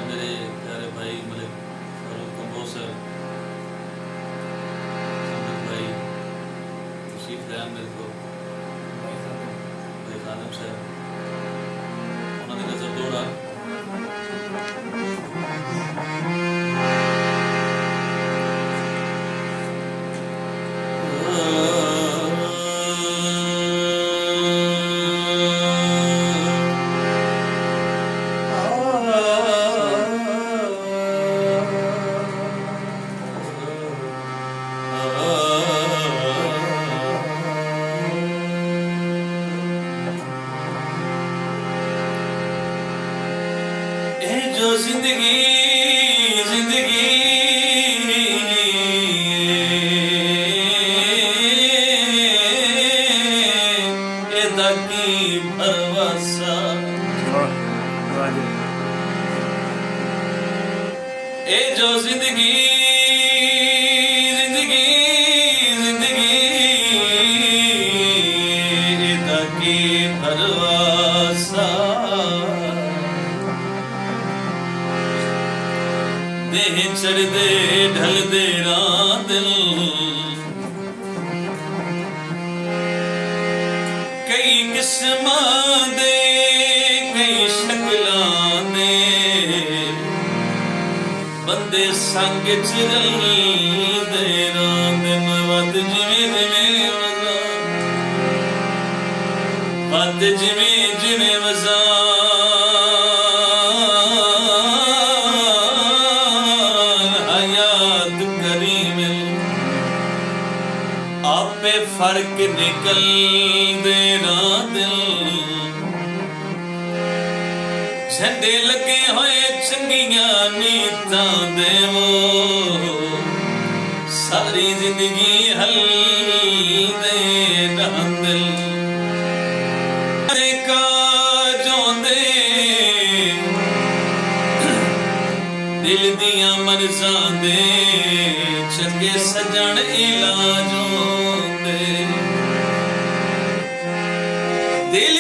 मेरे प्यारे भाई मलिक फारूक कंबोसर, अमित भाई तशरीफ ले आए मेरे को, भाई खानम साहब उन्होंने नजर दौड़ा जो जिंदगी जिंदगी एदा की भरवासा ए जो जिंदगी जिंदगी जिंदगी एदा की भरवासा देह चढ़दे ढलदे रां दिल कई किस्मां दे कई शक्लां दे बंदे संग च रलदे रां दिन वध जिवें जिवें वध जिवें जिवें वज़ा आपे फर्क निकल दे ना दिल झंडे लगे होए चंगियां नीतां दे वो सारी जिंदगी हल दे ना दिल का जोंदे दिल दियां मर्ज़ां दे चंगे सजण इलाजों दे दिल